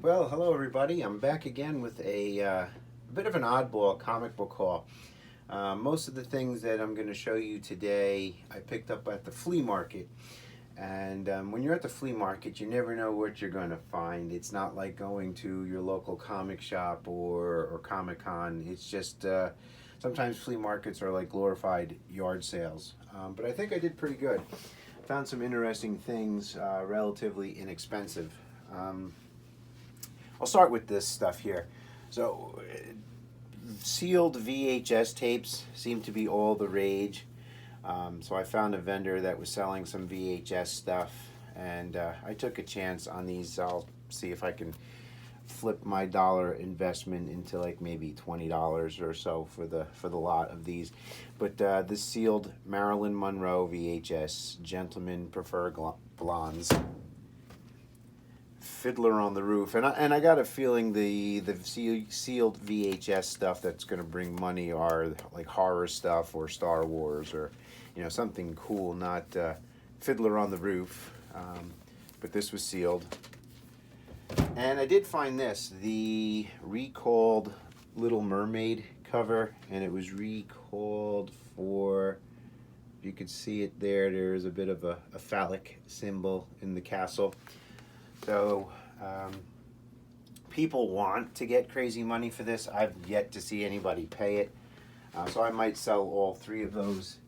Well, hello everybody. I'm back again with a bit of an oddball comic book haul. Most of the things that I'm going to show you today I picked up at the flea market. And when you're at the flea market, you never know what you're going to find. It's not like going to your local comic shop or Comic Con. It's just sometimes flea markets are like glorified yard sales. But I think I did pretty good. Found some interesting things, relatively inexpensive. I'll start with this stuff here. So, sealed VHS tapes seem to be all the rage. So I found a vendor that was selling some VHS stuff, and I took a chance on these. I'll see if I can flip my dollar investment into like maybe $20 or so for the lot of these. But this sealed Marilyn Monroe VHS, Gentlemen Prefer Blondes, Fiddler on the Roof, and I got a feeling the sealed VHS stuff that's going to bring money are like horror stuff or Star Wars or something cool, not Fiddler on the Roof. But this was sealed, and I did find this, the recalled Little Mermaid cover, and it was recalled for, you could see it there. There's a bit of a phallic symbol in the castle. So people want to get crazy money for this. I've yet to see anybody pay it. So I might sell all three of those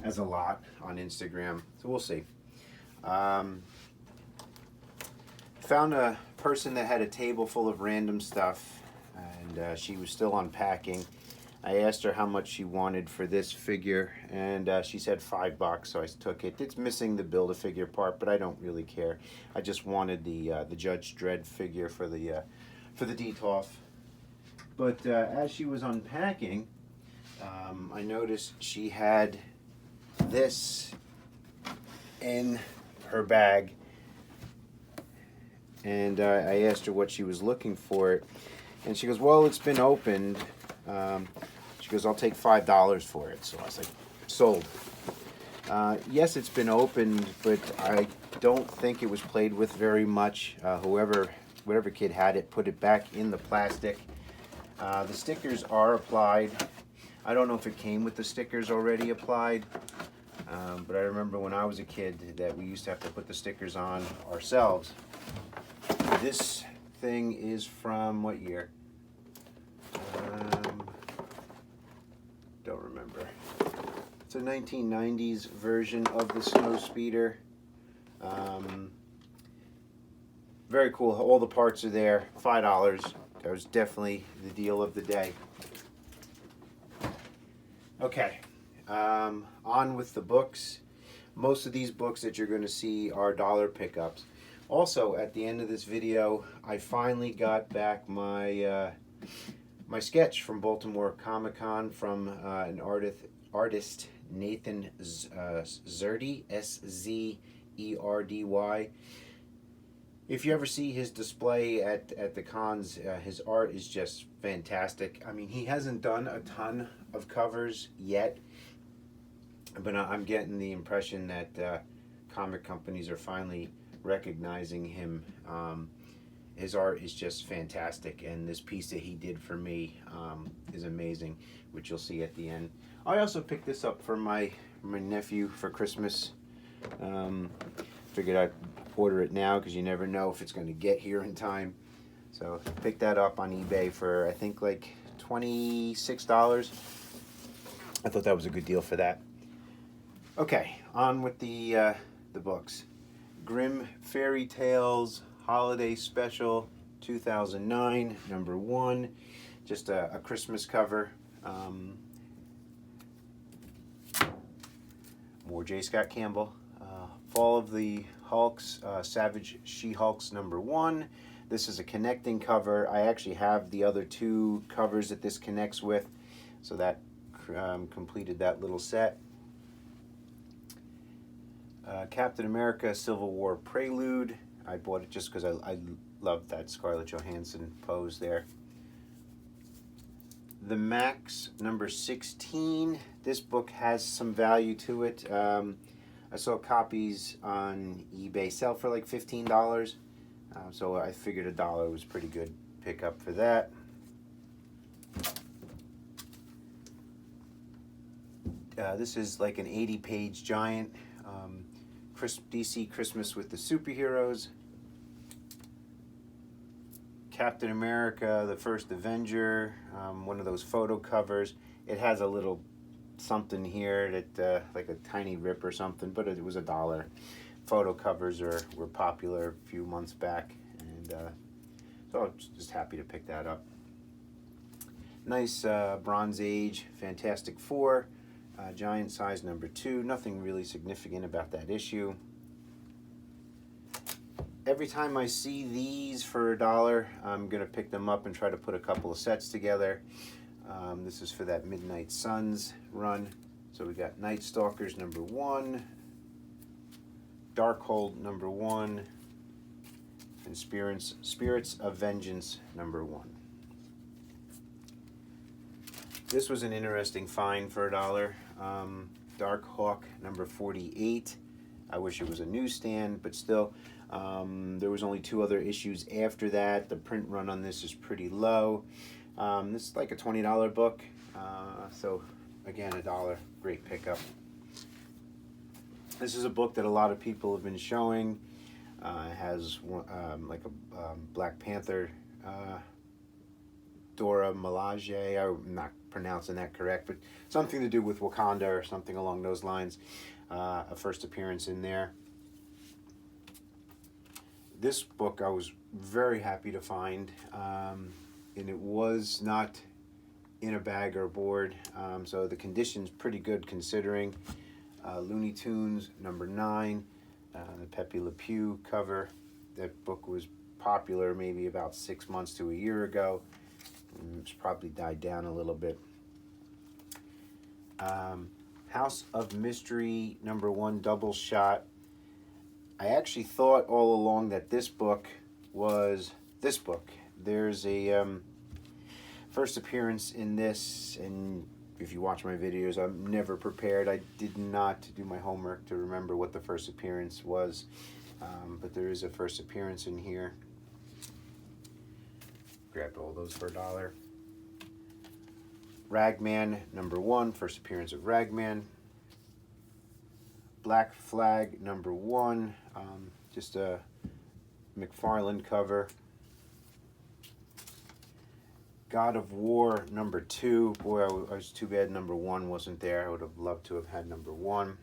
as a lot on Instagram. So we'll see. Found a person that had a table full of random stuff, and she was still unpacking. I asked her how much she wanted for this figure, and she said $5, so I took it. It's missing the Build-A-Figure part, but I don't really care. I just wanted the Judge Dredd figure for the DTOF. But as she was unpacking, I noticed she had this in her bag, and I asked her what she was looking for it, and she goes, "Well, it's been opened." She goes, "I'll take $5 for it." So I was like, sold. Yes, it's been opened, but I don't think it was played with very much. Whatever kid had it, put it back in the plastic. The stickers are applied. I don't know if it came with the stickers already applied, but I remember when I was a kid that we used to have to put the stickers on ourselves. This thing is from what year? Don't remember. It's a 1990s version of the Snow Speeder. Very cool. All the parts are there. $5. That was definitely the deal of the day. Okay, on with the books. Most of these books that you're going to see are dollar pickups. Also, at the end of this video, I finally got back my my sketch from Baltimore Comic Con from an artist Nathan Szerdy, Szerdy. If you ever see his display at the cons, his art is just fantastic. I mean, he hasn't done a ton of covers yet, but I'm getting the impression that comic companies are finally recognizing him. His art is just fantastic, and this piece that he did for me is amazing, which you'll see at the end. I also picked this up for my nephew for Christmas. Figured I'd order it now because you never know if it's going to get here in time. So picked that up on eBay for I think like $26. I thought that was a good deal for that. Okay, on with the books. Grimm Fairy Tales Holiday Special 2009, number 1. Just a Christmas cover. More J. Scott Campbell. Fall of the Hulks, Savage She-Hulks, number 1. This is a connecting cover. I actually have the other 2 covers that this connects with, so that completed that little set. Captain America Civil War Prelude. I bought it just because I love that Scarlett Johansson pose there. The Max, number 16. This book has some value to it. I saw copies on eBay sell for like $15. So I figured $1 was pretty good pickup for that. This is like an 80-page giant DC Christmas with the Superheroes. Captain America, the First Avenger, one of those photo covers. It has a little something here that like a tiny rip or something, but it was $1. Photo covers were popular a few months back, and so I was just happy to pick that up. Nice Bronze Age Fantastic Four, giant size #2. Nothing really significant about that issue. Every time I see these for $1, I'm going to pick them up and try to put a couple of sets together. This is for that Midnight Suns run. So we got Night Stalkers #1, Darkhold #1, and Spirits of Vengeance #1. This was an interesting find for $1. Dark Hawk #48. I wish it was a newsstand, but still. There was only 2 other issues after that. The print run on this is pretty low. This is like a $20 book. So again, $1, great pickup. This is a book that a lot of people have been showing. It has like a Black Panther, Dora Milaje. I'm not pronouncing that correct, but something to do with Wakanda or something along those lines. A first appearance in there. This book I was very happy to find, and it was not in a bag or board, so the condition's pretty good considering. Looney Tunes #9, the Pepe Le Pew cover. That book was popular maybe about 6 months to a year ago. It's probably died down a little bit. House of Mystery #1 double shot. I actually thought all along that this book was this book. There's a first appearance in this, and if you watch my videos, I'm never prepared. I did not do my homework to remember what the first appearance was, but there is a first appearance in here. Grabbed all those for $1. Ragman #1, first appearance of Ragman. Black Flag #1, just a McFarlane cover. God of War #2, boy, I was too bad #1 wasn't there. I would have loved to have had #1.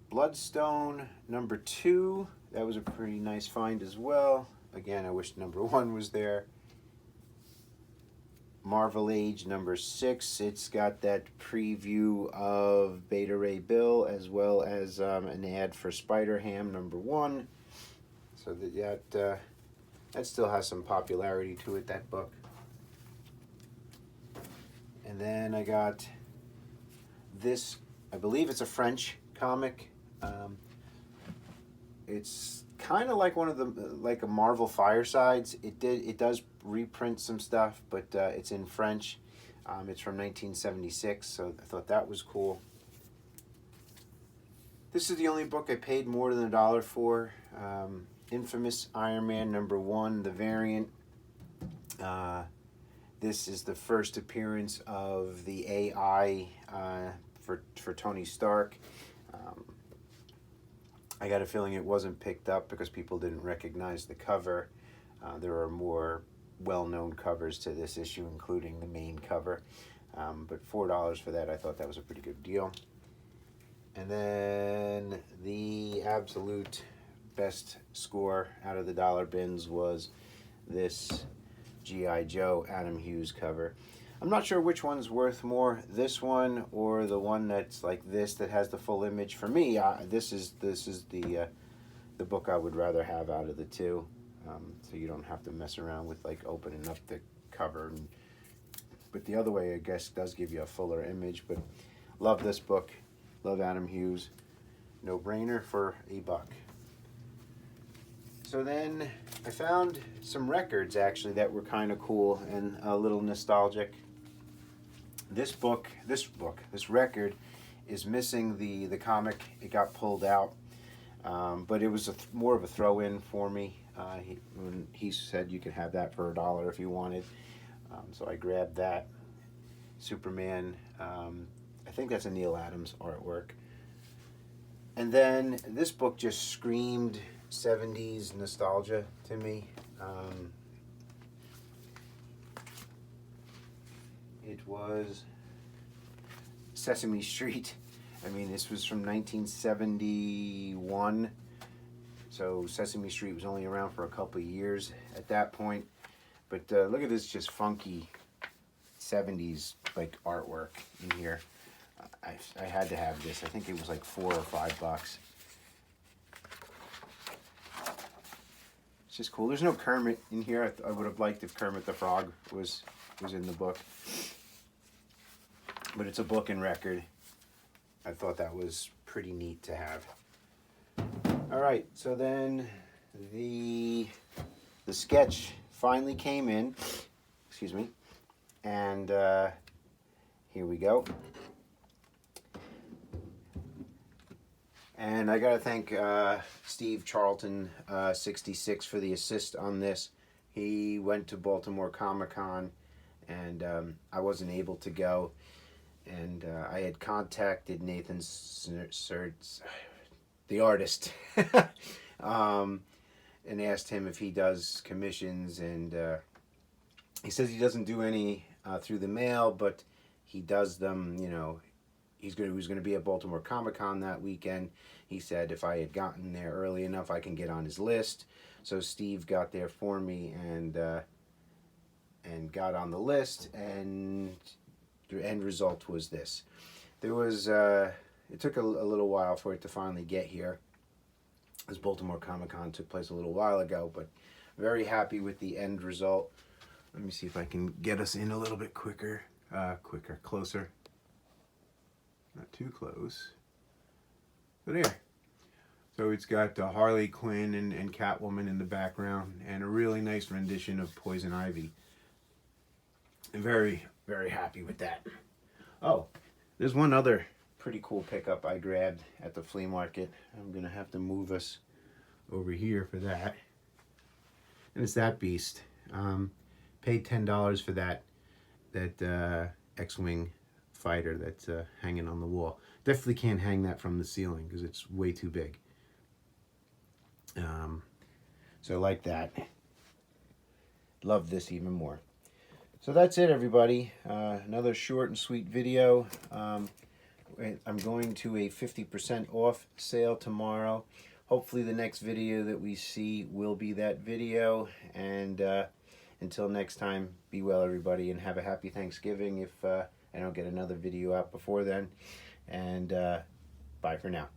Bloodstone #2, that was a pretty nice find as well. Again, I wish #1 was there. Marvel Age #6, it's got that preview of Beta Ray Bill as well as an ad for Spider-Ham #1. So that still has some popularity to it, that book. And then I got this, I believe it's a French comic. It's kind of like one of the like a Marvel Firesides. It does reprint some stuff, but it's in French. It's from 1976, so I thought that was cool. This is the only book I paid more than $1 for. Infamous Iron Man #1, the variant. This is the first appearance of the AI for Tony Stark. I got a feeling it wasn't picked up because people didn't recognize the cover. There are more well-known covers to this issue, including the main cover. But $4 for that, I thought that was a pretty good deal. And then the absolute best score out of the dollar bins was this G.I. Joe Adam Hughes cover. I'm not sure which one's worth more, this one or the one that's like this that has the full image. For me, this is the book I would rather have out of the two, so you don't have to mess around with like opening up the cover. But the other way, I guess, does give you a fuller image. But love this book, love Adam Hughes, no brainer for $1. So then I found some records actually that were kind of cool and a little nostalgic. This record is missing the comic. It got pulled out. But it was more of a throw-in for me. When he said you could have that for $1 if you wanted. So I grabbed that. Superman, I think that's a Neil Adams artwork. And then this book just screamed 70s nostalgia to me. It was Sesame Street. I mean, this was from 1971. So Sesame Street was only around for a couple of years at that point. But look at this just funky 70s like artwork in here. I had to have this. I think it was like $4 or $5. It's just cool. There's no Kermit in here. I would have liked if Kermit the Frog was in the book. But it's a book and record. I thought that was pretty neat to have. All right, so then the sketch finally came in. Excuse me. And here we go. And I gotta thank Steve Charlton66 for the assist on this. He went to Baltimore Comic Con, and I wasn't able to go. And I had contacted Nathan Szerdy, the artist, and asked him if he does commissions, and he says he doesn't do any through the mail, but he does them, you know. He was going to be at Baltimore Comic Con that weekend. He said if I had gotten there early enough, I can get on his list. So Steve got there for me and got on the list, and the end result was this. There was it took a little while for it to finally get here, as Baltimore Comic Con took place a little while ago, but very happy with the end result. Let me see if I can get us in a little bit closer. Not too close. But there. So it's got Harley Quinn and Catwoman in the background, and a really nice rendition of Poison Ivy. I'm very, very happy with that. Oh, there's one other pretty cool pickup I grabbed at the flea market. I'm going to have to move us over here for that. And it's that beast. Paid $10 for that X-Wing fighter that's hanging on the wall. Definitely can't hang that from the ceiling because it's way too big. So like that. Love this even more. So that's it, everybody. Another short and sweet video. I'm going to a 50% off sale tomorrow. Hopefully the next video that we see will be that video. And until next time, be well, everybody, and have a happy Thanksgiving if I don't get another video out before then. And bye for now.